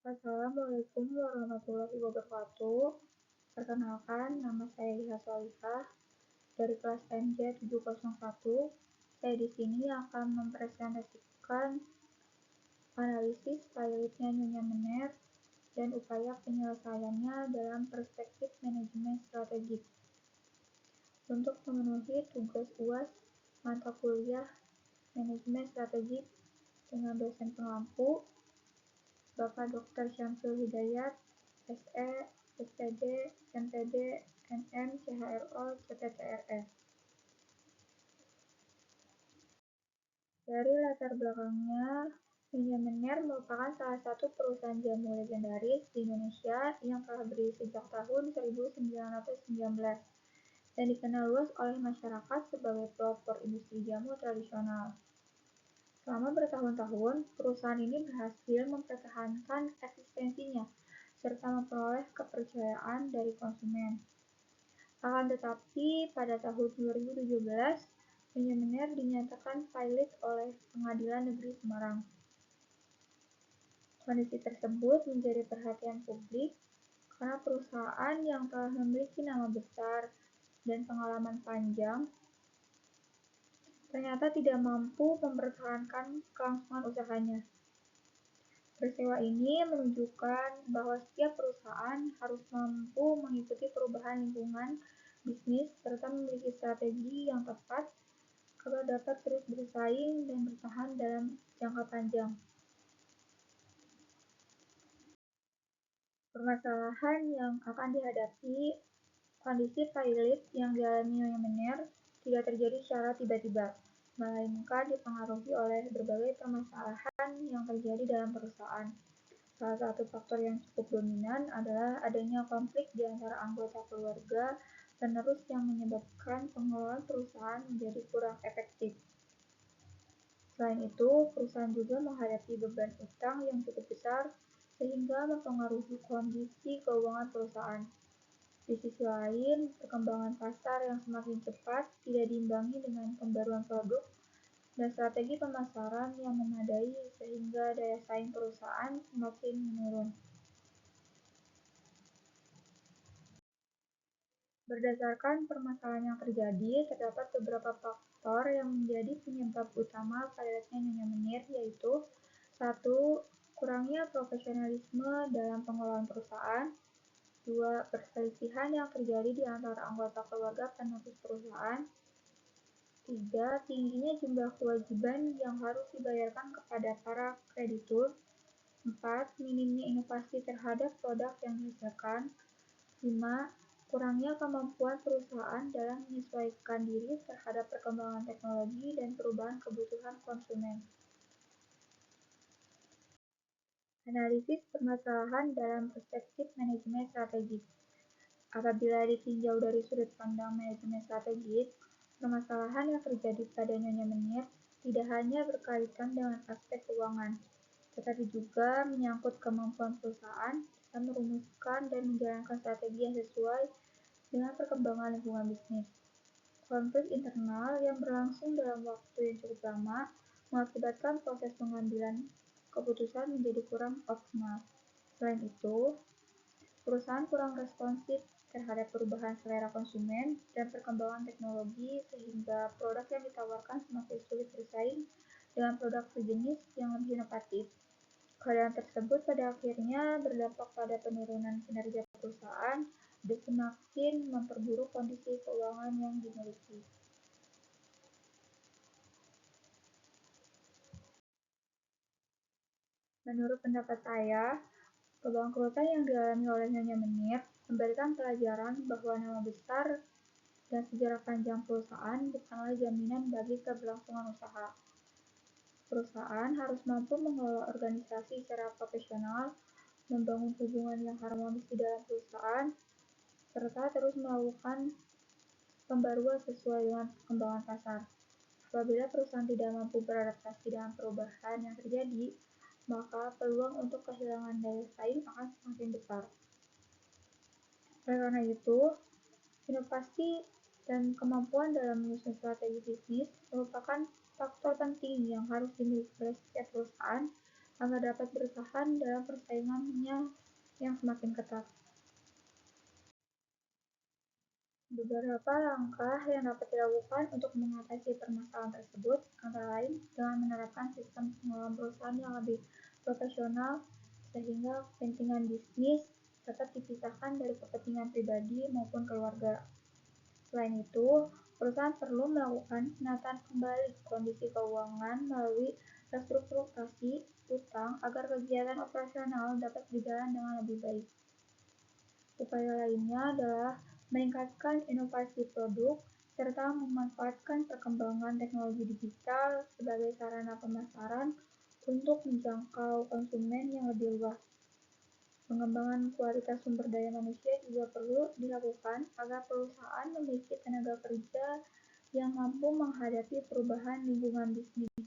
Assalamualaikum warahmatullahi wabarakatuh. Perkenalkan, nama saya Liha Solihah dari kelas MJ 701. Saya di sini akan mempresentasikan analisis pilotnya Nyonya Mener dan upaya penyelesaiannya dalam perspektif manajemen strategik. Untuk memenuhi tugas UAS mata kuliah manajemen strategik dengan dosen pengampu Bapak Dr. Syamsul Hidayat, SE, SPD, MPD, MM, CHRO, CPTRS. Dari latar belakangnya, Nyonya Mener merupakan salah satu perusahaan jamu legendaris di Indonesia yang telah berdiri sejak tahun 1919 dan dikenal luas oleh masyarakat sebagai pelopor industri jamu tradisional. Selama bertahun-tahun, perusahaan ini berhasil mempertahankan eksistensinya serta memperoleh kepercayaan dari konsumen. Akan tetapi, pada tahun 2017, Nyonya Mener dinyatakan pilot oleh Pengadilan Negeri Semarang. Kondisi tersebut menjadi perhatian publik karena perusahaan yang telah memiliki nama besar dan pengalaman panjang ternyata tidak mampu mempertahankan kelangsungan usahanya. Peristiwa ini menunjukkan bahwa setiap perusahaan harus mampu mengikuti perubahan lingkungan bisnis serta memiliki strategi yang tepat agar dapat terus bersaing dan bertahan dalam jangka panjang. Permasalahan yang akan dihadapi kondisi pilot yang dialami Nyonya Mener tidak terjadi secara tiba-tiba, melainkan dipengaruhi oleh berbagai permasalahan yang terjadi dalam perusahaan. Salah satu faktor yang cukup dominan adalah adanya konflik di antara anggota keluarga penerus yang menyebabkan pengelolaan perusahaan menjadi kurang efektif. Selain itu, perusahaan juga menghadapi beban utang yang cukup besar sehingga mempengaruhi kondisi keuangan perusahaan. Di sisi lain, perkembangan pasar yang semakin cepat tidak diimbangi dengan pembaruan produk dan strategi pemasaran yang memadai sehingga daya saing perusahaan semakin menurun. Berdasarkan permasalahan yang terjadi, terdapat beberapa faktor yang menjadi penyebab utama pilotnya Nyonya Mener, yaitu 1. Kurangnya profesionalisme dalam pengelolaan perusahaan. 2. Perselisihan yang terjadi di antara anggota keluarga penerus perusahaan. 3. Tingginya jumlah kewajiban yang harus dibayarkan kepada para kreditur. 4. Minimnya inovasi terhadap produk yang dihasilkan. 5. Kurangnya kemampuan perusahaan dalam menyesuaikan diri terhadap perkembangan teknologi dan perubahan kebutuhan konsumen. Analisis permasalahan dalam perspektif manajemen strategik. Apabila ditinjau dari sudut pandang manajemen strategik, permasalahan yang terjadi pada Nyonya Mener tidak hanya berkaitan dengan aspek keuangan, tetapi juga menyangkut kemampuan perusahaan dalam merumuskan dan menjalankan strategi yang sesuai dengan perkembangan lingkungan bisnis. Konflik internal yang berlangsung dalam waktu yang cukup lama mengakibatkan proses pengambilan keputusan menjadi kurang optimal. Selain itu, perusahaan kurang responsif terhadap perubahan selera konsumen dan perkembangan teknologi sehingga produk yang ditawarkan semakin sulit bersaing dengan produk sejenis yang lebih inovatif. Keadaan tersebut pada akhirnya berdampak pada penurunan kinerja perusahaan dan semakin memperburuk kondisi keuangan yang dimiliki. Menurut pendapat saya, kebangkrutan yang dialami oleh Nyonya Mener memberikan pelajaran bahwa nama besar dan sejarah panjang perusahaan bukanlah jaminan bagi keberlangsungan usaha. Perusahaan harus mampu mengelola organisasi secara profesional, membangun hubungan yang harmonis di dalam perusahaan, serta terus melakukan pembaruan sesuai dengan perkembangan pasar. Apabila perusahaan tidak mampu beradaptasi dengan perubahan yang terjadi, maka peluang untuk kehilangan daya saing akan semakin besar. Oleh karena itu, inovasi dan kemampuan dalam menyusun strategi bisnis merupakan faktor penting yang harus dimiliki oleh setiap perusahaan agar dapat bertahan dalam persaingannya yang semakin ketat. Beberapa langkah yang dapat dilakukan untuk mengatasi permasalahan tersebut antara lain dengan menerapkan sistem pengelolaan perusahaan yang lebih profesional sehingga kepentingan bisnis dapat dipisahkan dari kepentingan pribadi maupun keluarga. Selain itu, perusahaan perlu melakukan penataan kembali kondisi keuangan melalui restrukturisasi utang agar kegiatan operasional dapat berjalan dengan lebih baik. Upaya lainnya adalah meningkatkan inovasi produk serta memanfaatkan perkembangan teknologi digital sebagai sarana pemasaran untuk menjangkau konsumen yang lebih luas. Pengembangan kualitas sumber daya manusia juga perlu dilakukan agar perusahaan memiliki tenaga kerja yang mampu menghadapi perubahan lingkungan bisnis.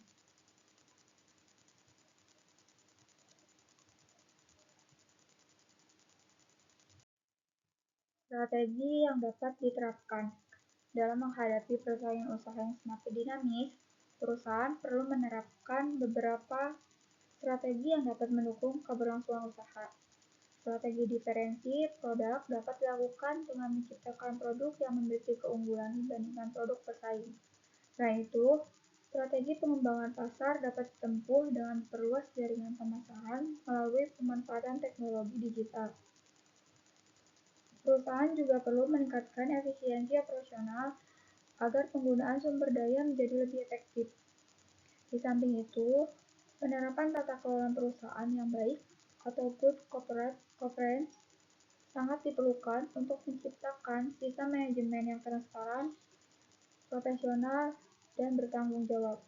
Strategi yang dapat diterapkan dalam menghadapi persaingan usaha yang semakin dinamis, perusahaan perlu menerapkan beberapa strategi yang dapat mendukung keberlangsungan usaha. Strategi diferensi produk dapat dilakukan dengan menciptakan produk yang memiliki keunggulan dibandingkan produk pesaing. Selain itu, strategi pengembangan pasar dapat ditempuh dengan perluas jaringan pemasaran melalui pemanfaatan teknologi digital. Perusahaan juga perlu meningkatkan efisiensi operasional agar penggunaan sumber daya menjadi lebih efektif. Di samping itu, penerapan tata kelola perusahaan yang baik atau good corporate governance sangat diperlukan untuk menciptakan sistem manajemen yang transparan, profesional, dan bertanggung jawab.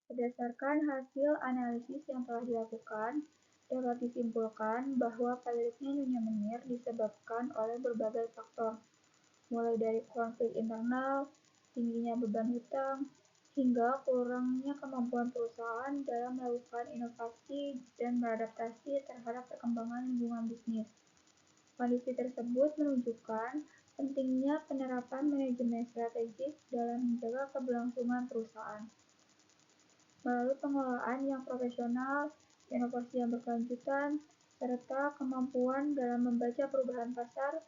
Berdasarkan hasil analisis yang telah dilakukan, dapat disimpulkan bahwa paliritnya Nyonya Menir disebabkan oleh berbagai faktor, mulai dari konflik internal, tingginya beban hutang, hingga kurangnya kemampuan perusahaan dalam melakukan inovasi dan beradaptasi terhadap perkembangan lingkungan bisnis. Kondisi tersebut menunjukkan pentingnya penerapan manajemen strategis dalam menjaga keberlangsungan perusahaan. Melalui pengelolaan yang profesional, inovasi yang berkelanjutan, serta kemampuan dalam membaca perubahan pasar,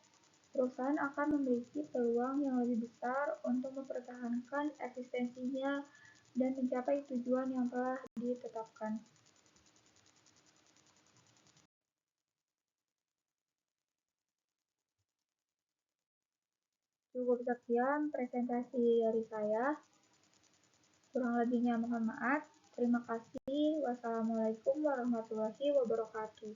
perusahaan akan memiliki peluang yang lebih besar untuk mempertahankan eksistensinya dan mencapai tujuan yang telah ditetapkan. Cukup sekian presentasi dari saya. Kurang lebihnya mohon maaf. Terima kasih. Wassalamualaikum warahmatullahi wabarakatuh.